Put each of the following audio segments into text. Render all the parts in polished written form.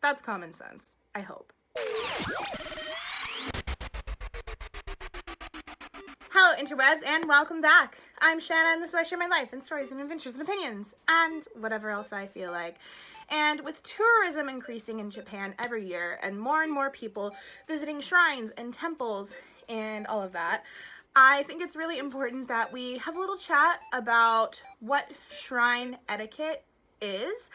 That's common sense, I hope. Hello interwebs and welcome back. I'm Shanna and this is where I share my life and stories and adventures and opinions and whatever else I feel like. And with tourism increasing in Japan every year and more people visiting shrines and temples and all of that, I think it's really important that we have a little chat about what shrine etiquette is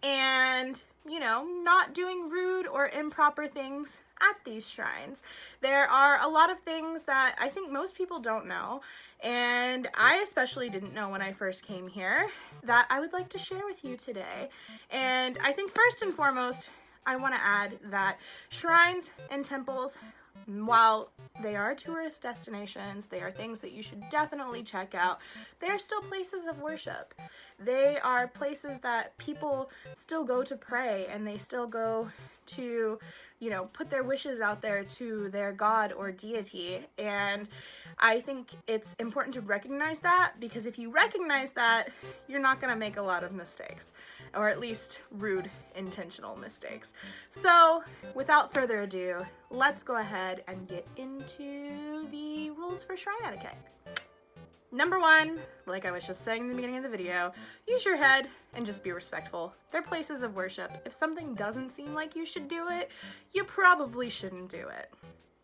and, you know, not doing rude or improper things at these shrines. There are a lot of things that I think most people don't know, and I especially didn't know when I first came here, that I would like to share with you today. And I think first and foremost, I want to add that shrines and temples, while they are tourist destinations, they are things that you should definitely check out, they are still places of worship. They are places that people still go to pray, and they still go to, you know, put their wishes out there to their god or deity. And I think it's important to recognize that, because if you recognize that, you're not going to make a lot of mistakes, or at least rude, intentional mistakes. So without further ado, let's go ahead and get into the rules for shrine etiquette. Number one, like I was just saying in the beginning of the video, use your head and just be respectful. They're places of worship. If something doesn't seem like you should do it, you probably shouldn't do it.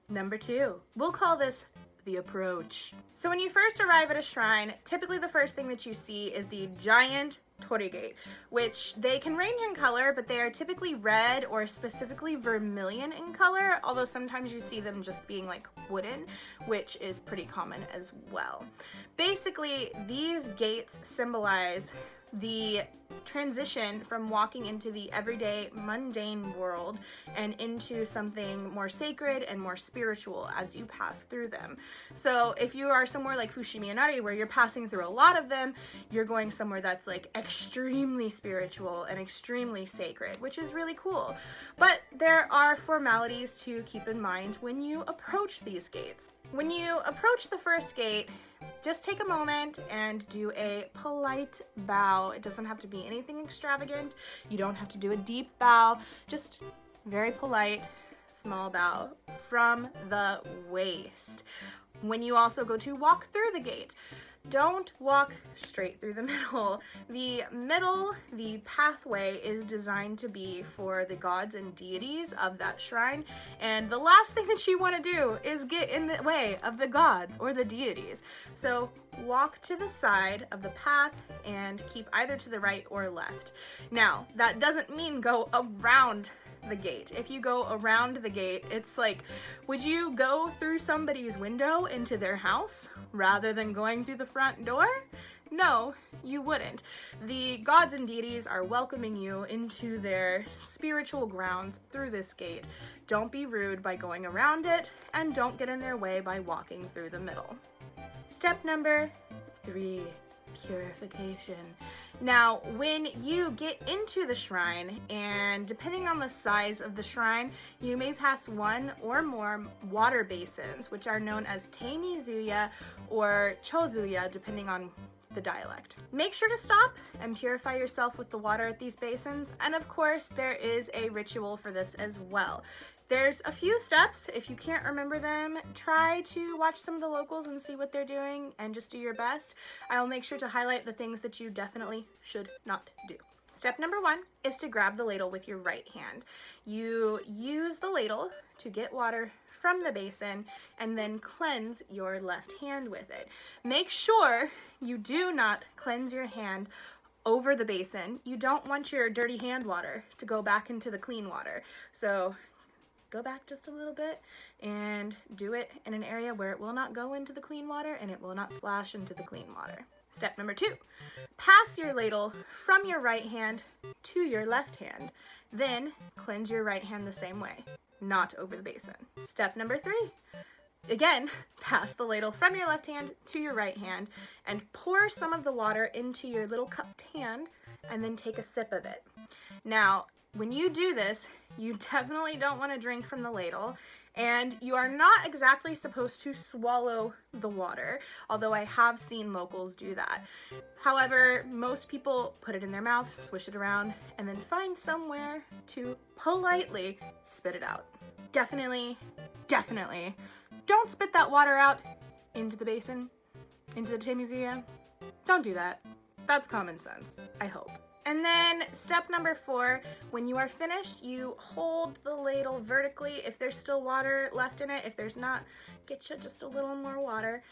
Number two, we'll call this the approach. So when you first arrive at a shrine, typically the first thing that you see is the giant torii gate, which they can range in color, but they are typically red or specifically vermilion in color, although sometimes you see them just being like wooden, which is pretty common as well. Basically, these gates symbolize the transition from walking into the everyday mundane world and into something more sacred and more spiritual as you pass through them. So if you are somewhere like Fushimi Inari, where you're passing through a lot of them, you're going somewhere that's like extremely spiritual and extremely sacred, which is really cool. But there are formalities to keep in mind when you approach these gates. When you approach the first gate, just take a moment and do a polite bow. It doesn't have to be anything extravagant. You don't have to do a deep bow, just very polite, small bow from the waist. When you also go to walk through the gate, don't walk straight through the middle. The pathway is designed to be for the gods and deities of that shrine, and the last thing that you want to do is get in the way of the gods or the deities. So walk to the side of the path and keep either to the right or left. Now, that doesn't mean go around the gate. If you go around the gate, it's like, would you go through somebody's window into their house rather than going through the front door? No, you wouldn't. The gods and deities are welcoming you into their spiritual grounds through this gate. Don't be rude by going around it, and don't get in their way by walking through the middle. Step number 3. Purification. Now, when you get into the shrine, and depending on the size of the shrine, you may pass one or more water basins, which are known as teimizuya or chozuya, depending on the dialect. Make sure to stop and purify yourself with the water at these basins, and of course, there is a ritual for this as well. There's a few steps. If you can't remember them, try to watch some of the locals and see what they're doing and just do your best. I'll make sure to highlight the things that you definitely should not do. Step number 1 is to grab the ladle with your right hand. You use the ladle to get water from the basin and then cleanse your left hand with it. Make sure you do not cleanse your hand over the basin. You don't want your dirty hand water to go back into the clean water. So go back just a little bit and do it in an area where it will not go into the clean water and it will not splash into the clean water. Step number 2, pass your ladle from your right hand to your left hand. Then cleanse your right hand the same way, not over the basin. Step number 3, again, pass the ladle from your left hand to your right hand and pour some of the water into your little cupped hand and then take a sip of it. Now, when you do this, You definitely don't want to drink from the ladle, and you are not exactly supposed to swallow the water, although I have seen locals do that. However, most people put it in their mouth, swish it around, and then find somewhere to politely spit it out. Definitely don't spit that water out into the basin, into the temizuya. Don't do that. That's common sense, I hope. And then step number 4, when you are finished, you hold the ladle vertically. If there's still water left in it, if there's not, get you just a little more water.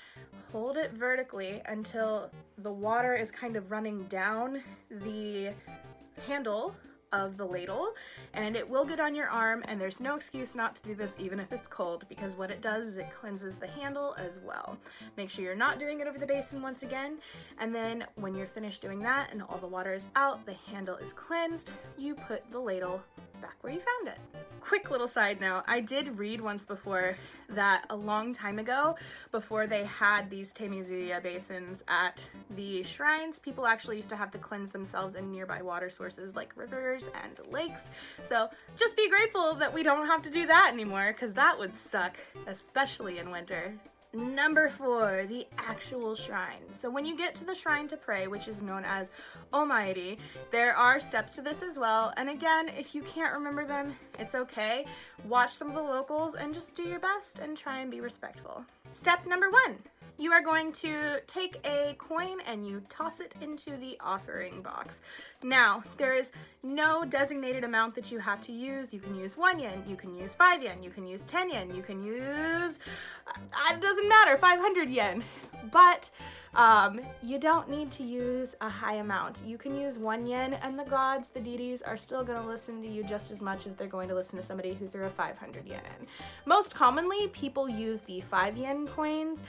Hold it vertically until the water is kind of running down the handle of the ladle, and it will get on your arm, and there's no excuse not to do this even if it's cold, because what it does is it cleanses the handle as well. Make sure you're not doing it over the basin once again, and then when you're finished doing that and all the water is out, the handle is cleansed, you put the ladle back where you found it. Quick little side note, I did read once before that a long time ago, before they had these temizuya basins at the shrines, people actually used to have to cleanse themselves in nearby water sources like rivers and lakes. So just be grateful that we don't have to do that anymore, because that would suck, especially in winter. Number 4, the actual shrine. So when you get to the shrine to pray, which is known as Omikuji, there are steps to this as well. And again, if you can't remember them, it's okay. Watch some of the locals and just do your best and try and be respectful. Step number 1. You are going to take a coin and you toss it into the offering box. Now, there is no designated amount that you have to use. You can use 1 yen, you can use 5 yen, you can use 10 yen, you can use, it doesn't matter, 500 yen. But you don't need to use a high amount. You can use 1 yen, and the gods, the deities, are still going to listen to you just as much as they're going to listen to somebody who threw a 500 yen in. Most commonly, people use the 5 yen coins.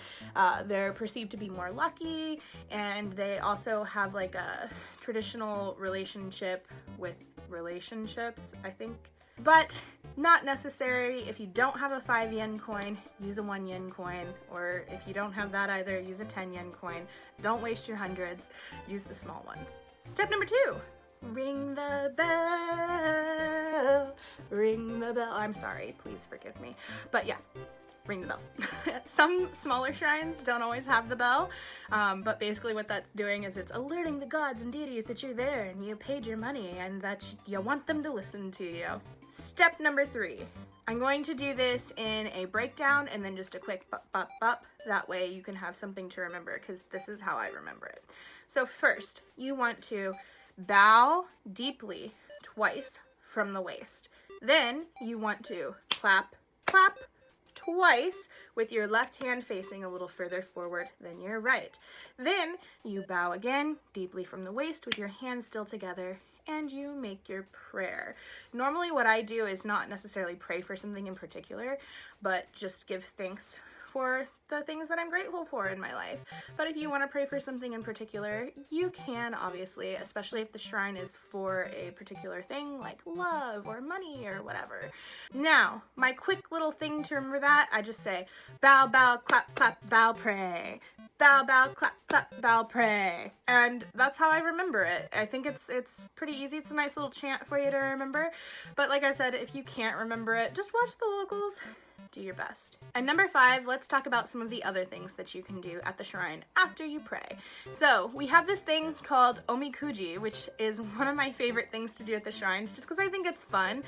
They're perceived to be more lucky, and they also have like a traditional relationship with relationships, I think. But not necessary. If you don't have a 5 yen coin, use a 1 yen coin, or if you don't have that either, use a 10 yen coin. Don't waste your hundreds, use the small ones. Step number 2, ring the bell, ring the bell. I'm sorry, please forgive me. But yeah, ring the bell. Some smaller shrines don't always have the bell, but basically what that's doing is it's alerting the gods and deities that you're there and you paid your money and that you want them to listen to you. Step number 3. I'm going to do this in a breakdown and then just a quick bop, bop, bop. That way you can have something to remember, because this is how I remember it. So first, you want to bow deeply twice from the waist. Then you want to clap, clap, twice with your left hand facing a little further forward than your right. Then you bow again deeply from the waist with your hands still together, and you make your prayer. Normally what I do is not necessarily pray for something in particular, but just give thanks for the things that I'm grateful for in my life. But if you want to pray for something in particular, you can, obviously, especially if the shrine is for a particular thing like love or money or whatever. Now, my quick little thing to remember that, I just say bow, bow, clap, clap, bow, pray. Bow, bow, clap, clap, bow, pray. And that's how I remember it. I think it's pretty easy. It's a nice little chant for you to remember. But like I said, if you can't remember it, just watch the locals. Do your best. And number 5, let's talk about some of the other things that you can do at the shrine after you pray. So we have this thing called Omikuji, which is one of my favorite things to do at the shrines just because I think it's fun.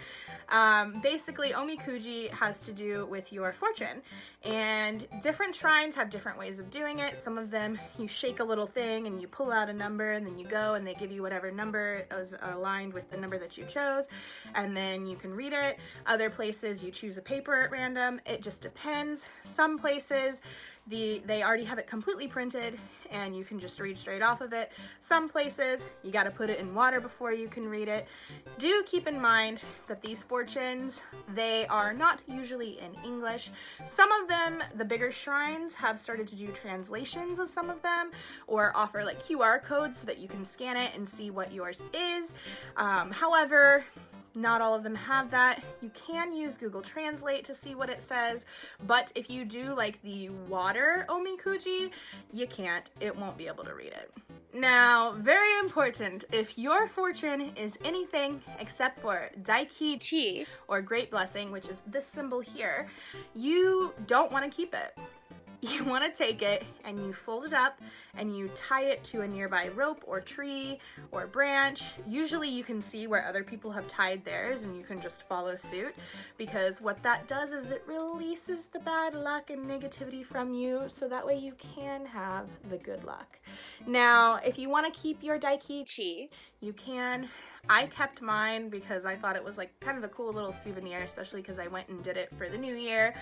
Basically, Omikuji has to do with your fortune, and different shrines have different ways of doing it. Some of them, you shake a little thing and you pull out a number, and then you go and they give you whatever number is aligned with the number that you chose, and then you can read it. Other places, you choose a paper at random. It just depends. Some places they already have it completely printed and you can just read straight off of it. Some places you got to put it in water before you can read it. Do keep in mind that these fortunes, they are not usually in English. Some of them, the bigger shrines, have started to do translations of some of them or offer like QR codes so that you can scan it and see what yours is. However, Not all of them have that. You can use Google Translate to see what it says, but if you do like the water Omikuji, you can't. It won't be able to read it. Now, very important, if your fortune is anything except for Daiki Chi, or Great Blessing, which is this symbol here, you don't want to keep it. You want to take it and you fold it up and you tie it to a nearby rope or tree or branch. Usually you can see where other people have tied theirs and you can just follow suit, because what that does is it releases the bad luck and negativity from you, so that way you can have the good luck. Now, if you want to keep your Daiki Chi, you can. I kept mine because I thought it was like kind of a cool little souvenir, especially because I went and did it for the new year.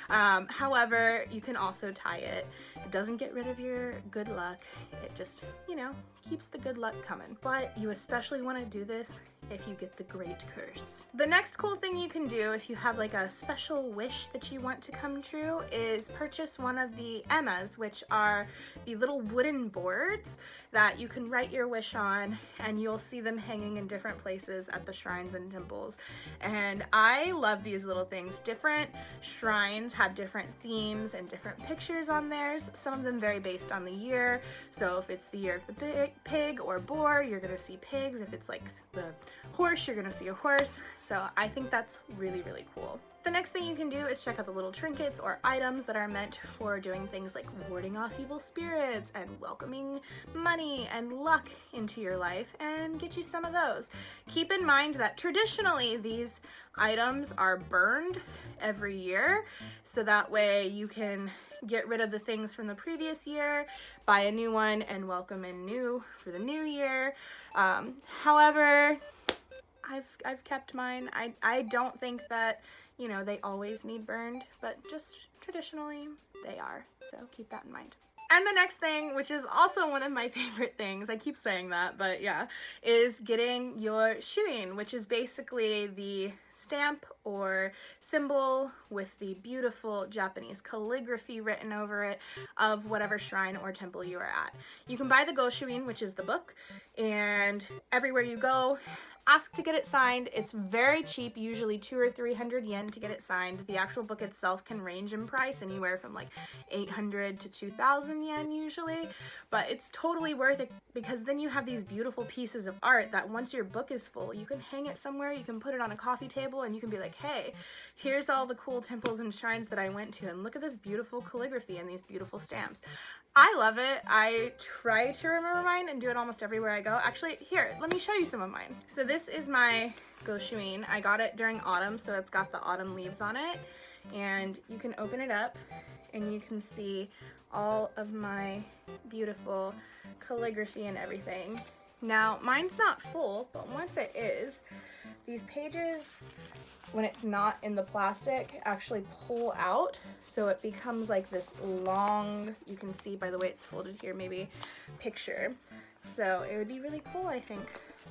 However, you can also tie it. It doesn't get rid of your good luck. It just, you know, keeps the good luck coming. But you especially want to do this if you get the great curse. The next cool thing you can do if you have like a special wish that you want to come true is purchase one of the emmas, which are the little wooden boards that you can write your wish on, and you'll see them hanging in different places at the shrines and temples. And I love these little things. Different shrines have different themes and different pictures on theirs. Some of them vary based on the year. So if it's the year of the pig or boar, you're gonna see pigs. If it's like the horse, you're gonna see a horse. So I think that's really, really cool. The next thing you can do is check out the little trinkets or items that are meant for doing things like warding off evil spirits and welcoming money and luck into your life, and get you some of those. Keep in mind that traditionally these items are burned every year, so that way you can get rid of the things from the previous year, buy a new one, and welcome in new for the new year. However, I've kept mine. I don't think that, you know, they always need burned, but just traditionally they are, so keep that in mind. And the next thing, which is also one of my favorite things, I keep saying that, but yeah, is getting your shuin, which is basically the stamp or symbol with the beautiful Japanese calligraphy written over it of whatever shrine or temple you are at. You can buy the Go Shuin, which is the book, and everywhere you go, ask to get it signed. It's very cheap, usually 200 or 300 yen to get it signed. The actual book itself can range in price anywhere from like 800 to 2,000 yen usually, but it's totally worth it, because then you have these beautiful pieces of art that once your book is full, you can hang it somewhere, you can put it on a coffee table, and you can be like, hey, here's all the cool temples and shrines that I went to, and look at this beautiful calligraphy and these beautiful stamps. I love it. I try to remember mine and do it almost everywhere I go. Actually, here, let me show you some of mine. So this is my Go Shuin. I got it during autumn, so it's got the autumn leaves on it. And you can open it up and you can see all of my beautiful calligraphy and everything. Now, mine's not full, but once it is, these pages, when it's not in the plastic, actually pull out, so it becomes like this long, you can see by the way it's folded here, maybe picture. So it would be really cool, I think,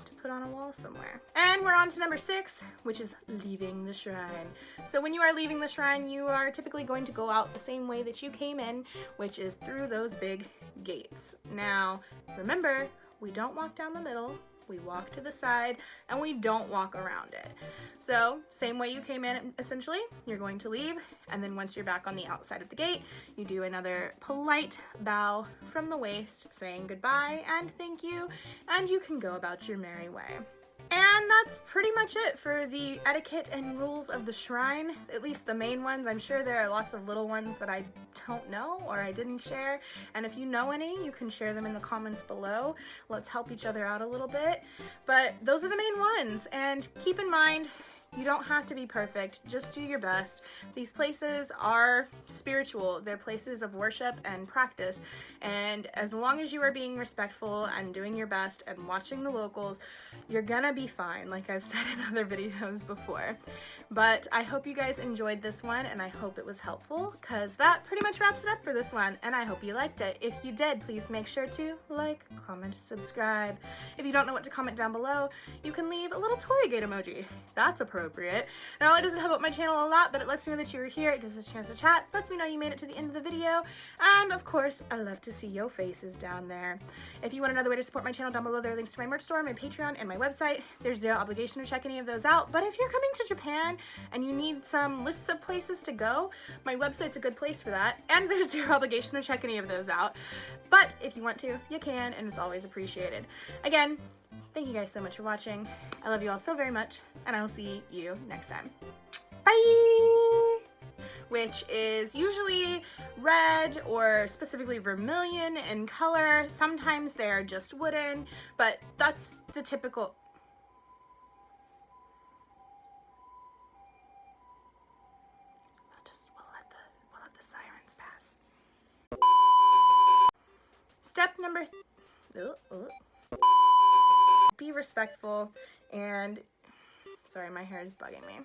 to put on a wall somewhere. And we're on to number 6, which is leaving the shrine. So when you are leaving the shrine, you are typically going to go out the same way that you came in, which is through those big gates. Now, remember, we don't walk down the middle, we walk to the side, and we don't walk around it. So, same way you came in, essentially, you're going to leave, and then once you're back on the outside of the gate, you do another polite bow from the waist, saying goodbye and thank you, and you can go about your merry way. And that's pretty much it for the etiquette and rules of the shrine, at least the main ones. I'm sure there are lots of little ones that I don't know or I didn't share, and if you know any, you can share them in the comments below. Let's help each other out a little bit. But those are the main ones, and keep in mind, you don't have to be perfect, just do your best. These places are spiritual, they're places of worship and practice, and as long as you are being respectful and doing your best and watching the locals, you're gonna be fine, like I've said in other videos before. But I hope you guys enjoyed this one, and I hope it was helpful, because that pretty much wraps it up for this one, and I hope you liked it. If you did, please make sure to like, comment, subscribe. If you don't know what to comment down below, you can leave a little Torii gate emoji. That's a pro appropriate. Not only does it help out my channel a lot, but it lets me know that you're here, it gives us a chance to chat, lets me know you made it to the end of the video, and of course, I love to see your faces down there. If you want another way to support my channel, down below there are links to my merch store, my Patreon, and my website. There's zero obligation to check any of those out, but if you're coming to Japan and you need some lists of places to go, my website's a good place for that, and there's zero obligation to check any of those out. But if you want to, you can, and it's always appreciated. Again, thank you guys so much for watching. I love you all so very much, and I will see you next time. Bye! Which is usually red or specifically vermilion in color. Sometimes they're just wooden, but that's the typical... We'll let the sirens pass. Step number... Be respectful and... Sorry, my hair is bugging me.